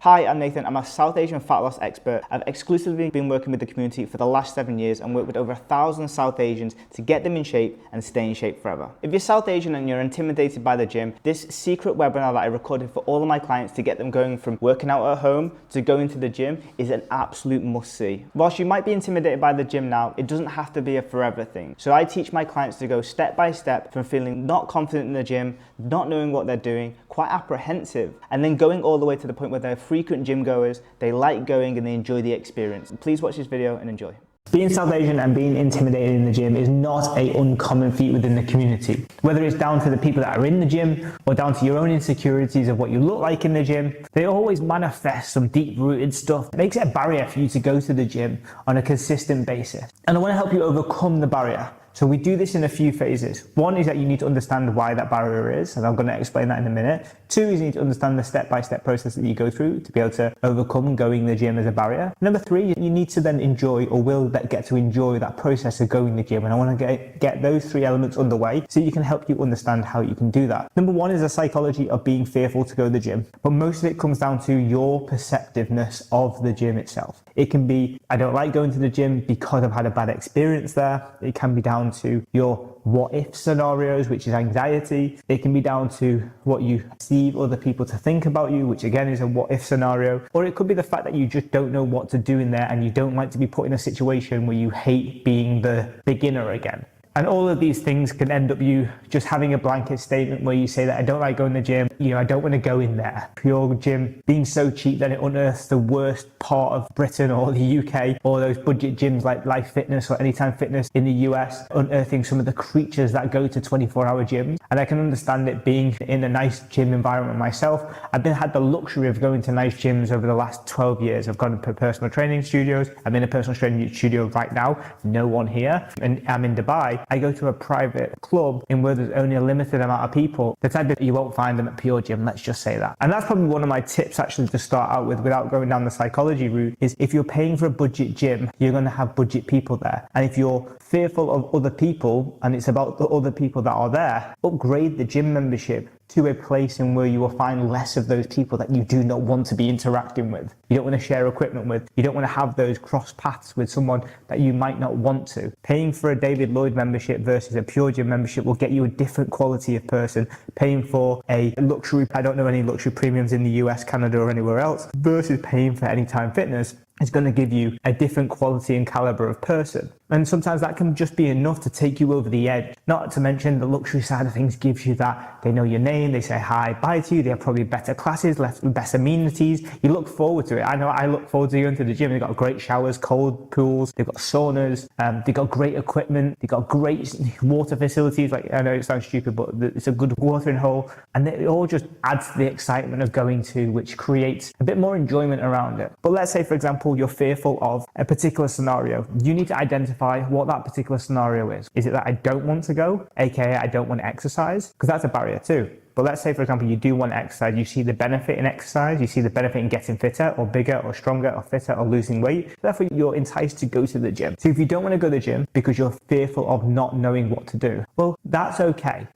Hi, I'm Nathan. I'm a South Asian fat loss expert. I've exclusively been working with the community for the last 7 years and worked with over 1,000 South Asians to get them in shape and stay in shape forever. If you're South Asian and you're intimidated by the gym, this secret webinar that I recorded for all of my clients to get them going from working out at home to going to the gym is an absolute must-see. Whilst you might be intimidated by the gym now, it doesn't have to be a forever thing. So I teach my clients to go step by step from feeling not confident in the gym, not knowing what they're doing, quite apprehensive, and then going all the way to the point where they're frequent gym goers, they like going and they enjoy the experience. Please watch this video and enjoy. Being South Asian and being intimidated in the gym is not an uncommon feat within the community. Whether it's down to the people that are in the gym or down to your own insecurities of what you look like in the gym, they always manifest some deep-rooted stuff. It makes it a barrier for you to go to the gym on a consistent basis. And I want to help you overcome the barrier. So we do this in a few phases. One is that you need to understand why that barrier is, and I'm going to explain that in a minute. Two is you need to understand the step-by-step process that you go through to be able to overcome going to the gym as a barrier. Number three, you need to then enjoy or will get to enjoy that process of going to the gym. And I want to get those three elements underway so you can help you understand how you can do that. Number one is the psychology of being fearful to go to the gym, but most of it comes down to your perceptiveness of the gym itself. It can be, I don't like going to the gym because I've had a bad experience there. It can be down to your what if scenarios, which is anxiety. It can be down to what you perceive other people to think about you, which again is a what if scenario. Or it could be the fact that you just don't know what to do in there and you don't like to be put in a situation where you hate being the beginner again. And all of these things can end up you just having a blanket statement where you say that I don't like going to the gym, I don't want to go in there. Your gym being so cheap that it unearths the worst part of Britain or the UK, or those budget gyms like Life Fitness or Anytime Fitness in the US, unearthing some of the creatures that go to 24-hour gyms. And I can understand it being in a nice gym environment myself. I've had the luxury of going to nice gyms over the last 12 years. I've gone to personal training studios. I'm in a personal training studio right now, no one here. And I'm in Dubai. I go to a private club in where there's only a limited amount of people. The type of you won't find them at pure gym, let's just say that. And that's probably one of my tips actually to start out with without going down the psychology route is if you're paying for a budget gym, you're going to have budget people there. And if you're fearful of other people and it's about the other people that are there, upgrade the gym membership to a place in where you will find less of those people that you do not want to be interacting with. You don't want to share equipment with. You don't want to have those cross paths with someone that you might not want to. Paying for a David Lloyd membership versus a pure gym membership will get you a different quality of person. Paying for a luxury, I don't know any luxury premiums in the US, Canada or anywhere else, versus paying for Anytime Fitness is going to give you a different quality and caliber of person. And sometimes that can just be enough to take you over the edge. Not to mention the luxury side of things gives you that they know your name, they say hi, bye to you, they have probably better classes, better amenities. You look forward to it. I know I look forward to going to the gym. They've got great showers, cold pools, they've got saunas, they've got great equipment, they've got great water facilities. Like, I know it sounds stupid, but it's a good watering hole. And it all just adds to the excitement of going to, which creates a bit more enjoyment around it. But let's say, for example, you're fearful of a particular scenario. You need to identify what that particular scenario is. Is it that I don't want to go, aka I don't want to exercise? Because that's a barrier too. But let's say, for example, you do want to exercise, you see the benefit in exercise, you see the benefit in getting fitter or bigger or stronger or fitter or losing weight. Therefore, you're enticed to go to the gym. So if you don't want to go to the gym because you're fearful of not knowing what to do, well, that's okay,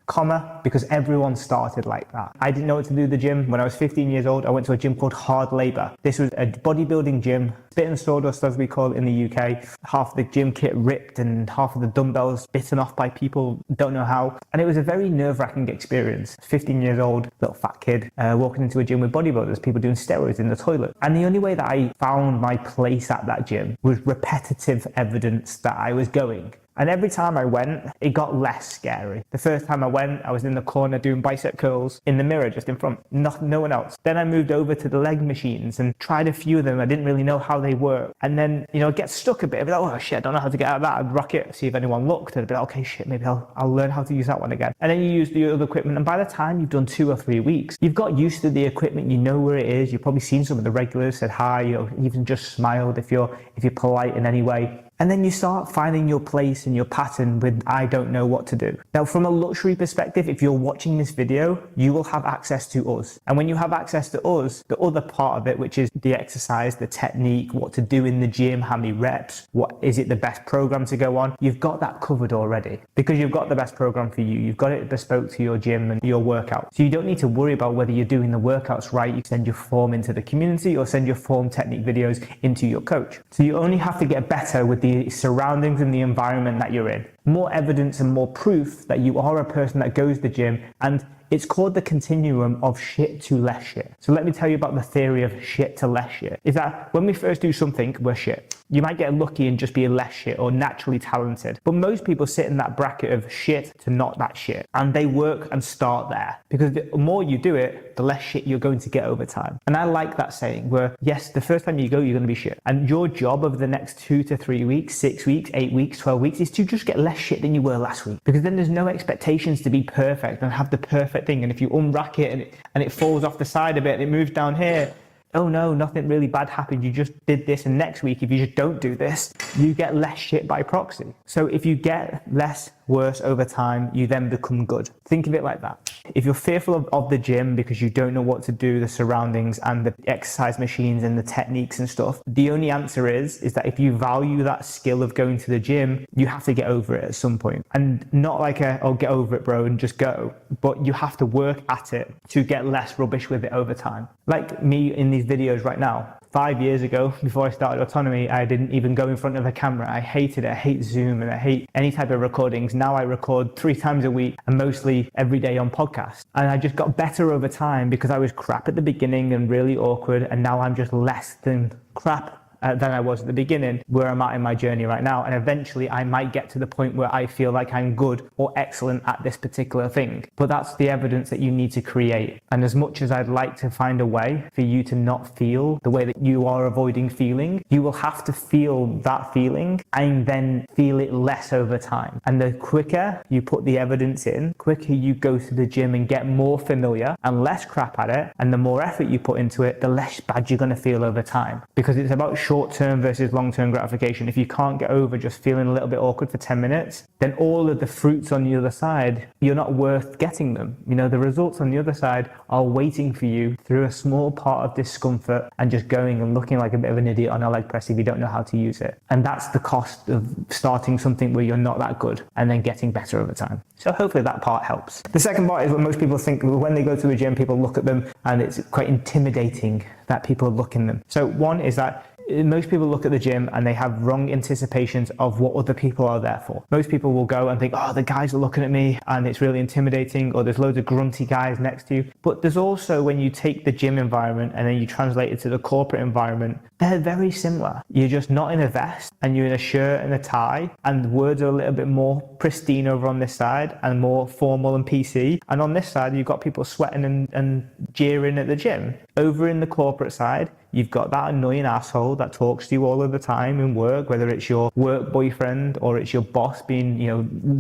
because everyone started like that. I didn't know what to do at the gym. When I was 15 years old, I went to a gym called Hard Labour. This was a bodybuilding gym, spit and sawdust as we call it in the UK. Half of the gym kit ripped and half of the dumbbells bitten off by people, don't know how. And it was a very nerve-wracking experience. 15 years old, little fat kid, walking into a gym with bodybuilders, people doing steroids in the toilet. And the only way that I found my place at that gym was repetitive evidence that I was going. And every time I went, it got less scary. The first time I went, I was in the corner doing bicep curls in the mirror just in front, no one else. Then I moved over to the leg machines and tried a few of them. I didn't really know how they work. And then, get stuck a bit. I'd be like, oh shit, I don't know how to get out of that. I'd rock it, see if anyone looked. I'd be like, okay, shit, maybe I'll learn how to use that one again. And then you use the other equipment. And by the time you've done 2 or 3 weeks, you've got used to the equipment, you know where it is. You've probably seen some of the regulars, said hi, even just smiled if you're polite in any way. And then you start finding your place and your pattern with I don't know what to do. Now, from a luxury perspective, if you're watching this video, you will have access to us. And when you have access to us, the other part of it, which is the exercise, the technique, what to do in the gym, how many reps, what is it the best program to go on, you've got that covered already because you've got the best program for you. You've got it bespoke to your gym and your workout. So you don't need to worry about whether you're doing the workouts right. You send your form into the community or send your form technique videos into your coach. So you only have to get better with the surroundings and the environment that you're in. More evidence and more proof that you are a person that goes to the gym, and it's called the continuum of shit to less shit. So let me tell you about the theory of shit to less shit. Is that when we first do something, we're shit. You might get lucky and just be less shit or naturally talented. But most people sit in that bracket of shit to not that shit. And they work and start there. Because the more you do it, the less shit you're going to get over time. And I like that saying where, yes, the first time you go, you're going to be shit. And your job over the next 2 to 3 weeks, 6 weeks, 8 weeks, 12 weeks is to just get less shit than you were last week. Because then there's no expectations to be perfect and have the perfect thing. And if you unrack it and it falls off the side a bit and it moves down here, oh no, nothing really bad happened. You just did this. And next week, if you just don't do this, you get less shit by proxy. So if you get less worse over time, you then become good. Think of it like that. If you're fearful of the gym because you don't know what to do, the surroundings and the exercise machines and the techniques and stuff, the only answer is that if you value that skill of going to the gym, you have to get over it at some point. And not like oh, get over it, bro, and just go. But you have to work at it to get less rubbish with it over time. Like me in these videos right now. 5 years ago, before I started autonomy, I didn't even go in front of a camera. I hated it. I hate Zoom and I hate any type of recordings. Now I record 3 times a week and mostly every day on podcasts. And I just got better over time because I was crap at the beginning and really awkward. And now I'm just less than crap than I was at the beginning, where I'm at in my journey right now. And eventually I might get to the point where I feel like I'm good or excellent at this particular thing. But that's the evidence that you need to create. And as much as I'd like to find a way for you to not feel the way that you are avoiding feeling, you will have to feel that feeling and then feel it less over time. And the quicker you put the evidence in, quicker you go to the gym and get more familiar and less crap at it, and the more effort you put into it, the less bad you're going to feel over time. Because it's about short-term versus long-term gratification. If you can't get over just feeling a little bit awkward for 10 minutes, then all of the fruits on the other side, you're not worth getting them. You know, the results on the other side are waiting for you through a small part of discomfort and just going and looking like a bit of an idiot on a leg press if you don't know how to use it. And that's the cost of starting something where you're not that good and then getting better over time. So hopefully that part helps. The second part is what most people think when they go to a gym, people look at them and it's quite intimidating that people look in them. So one is that most people look at the gym and they have wrong anticipations of what other people are there for. Most people will go and think, oh, the guys are looking at me and it's really intimidating, or there's loads of grunty guys next to you. But there's also, when you take the gym environment and then you translate it to the corporate environment, they're very similar. You're just not in a vest and you're in a shirt and a tie, and the words are a little bit more pristine over on this side and more formal and PC. And on this side, you've got people sweating and jeering at the gym. Over in the corporate side, you've got that annoying asshole that talks to you all of the time in work, whether it's your work boyfriend or it's your boss being,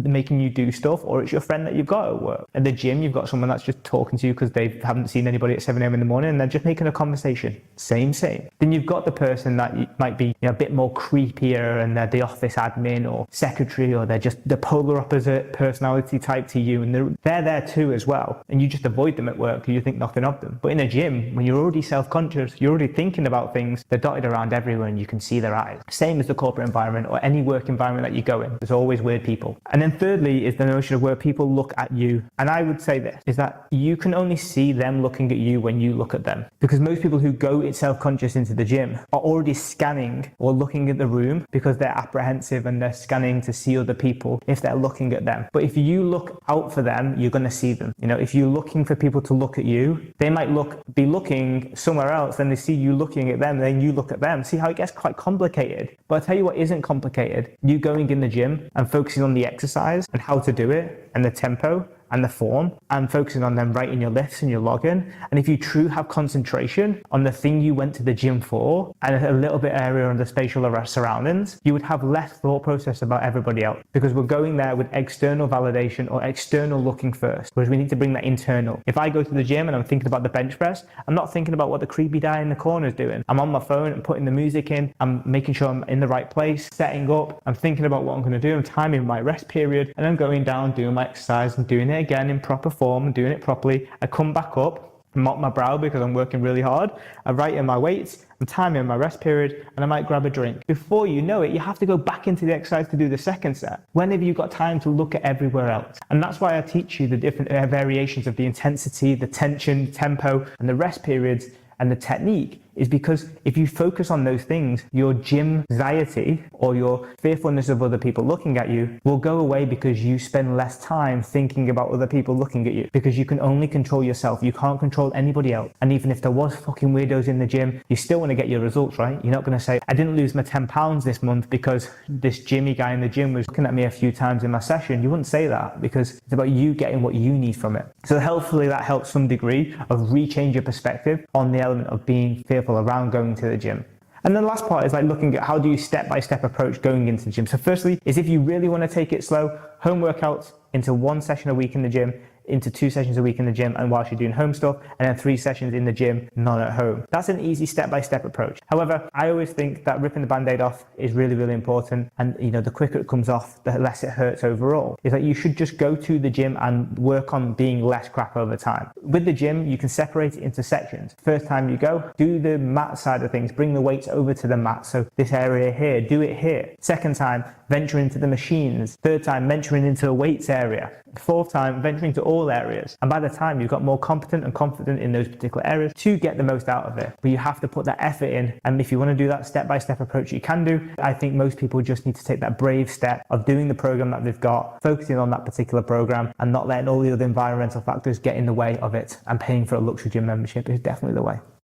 making you do stuff, or it's your friend that you've got at work. At the gym, you've got someone that's just talking to you because they haven't seen anybody at 7 a.m. in the morning and they're just making a conversation. Same. Then you've got the person that might be a bit more creepier and they're the office admin or secretary, or they're just the polar opposite personality type to you, and they're there too as well. And you just avoid them at work because you think nothing of them. But in a gym, when you're already self-conscious, you're already thinking about things, they're dotted around everywhere and you can see their eyes. Same as the corporate environment or any work environment that you go in. There's always weird people. And then thirdly is the notion of where people look at you. And I would say this, is that you can only see them looking at you when you look at them. Because most people who go self-conscious into the gym are already scanning or looking at the room because they're apprehensive and they're scanning to see other people if they're looking at them. But if you look out for them, you're going to see them. If you're looking for people to look at you, they might be looking somewhere else, then they see you looking at them, then you look at them. See how it gets quite complicated? But I'll tell you what isn't complicated. You going in the gym and focusing on the exercise and how to do it and the tempo and the form and focusing on them writing your lifts and your login. And if you truly have concentration on the thing you went to the gym for and a little bit area on the spatial surroundings, you would have less thought process about everybody else, because we're going there with external validation or external looking first, whereas we need to bring that internal. If I go to the gym and I'm thinking about the bench press, I'm not thinking about what the creepy guy in the corner is doing. I'm on my phone and putting the music in. I'm making sure I'm in the right place, setting up. I'm thinking about what I'm going to do. I'm timing my rest period, and I'm going down, doing my exercise and doing it again in proper form and doing it properly. I come back up, mop my brow because I'm working really hard. I write in my weights, I'm timing my rest period, and I might grab a drink. Before you know it, you have to go back into the exercise to do the second set. When have you got time to look at everywhere else? And that's why I teach you the different variations of the intensity, the tension, tempo, and the rest periods and the technique, is because if you focus on those things, your gym anxiety or your fearfulness of other people looking at you will go away, because you spend less time thinking about other people looking at you, because you can only control yourself. You can't control anybody else. And even if there was fucking weirdos in the gym, you still want to get your results, right? You're not going to say, I didn't lose my 10 pounds this month because this Jimmy guy in the gym was looking at me a few times in my session. You wouldn't say that, because it's about you getting what you need from it. So hopefully that helps some degree of rechange your perspective on the element of being fearful around going to the gym. And then the last part is like looking at how do you step-by-step approach going into the gym. So firstly is, if you really want to take it slow, home workouts into 1 session a week in the gym, into 2 sessions a week in the gym and whilst you're doing home stuff, and then 3 sessions in the gym, none at home. That's an easy step-by-step approach. However, I always think that ripping the band-aid off is really, really important. And the quicker it comes off, the less it hurts overall. Is that you should just go to the gym and work on being less crap over time. With the gym, you can separate it into sections. First time you go, do the mat side of things, bring the weights over to the mat. So this area here, do it here. Second time, venture into the machines. Third time, venturing into the weights area. Fourth time, venturing to all areas. And by the time you've got more competent and confident in those particular areas to get the most out of it. But you have to put that effort in. And if you want to do that step-by-step approach, you can do. I think most people just need to take that brave step of doing the program that they've got, focusing on that particular program, and not letting all the other environmental factors get in the way of it. And paying for a luxury gym membership is definitely the way.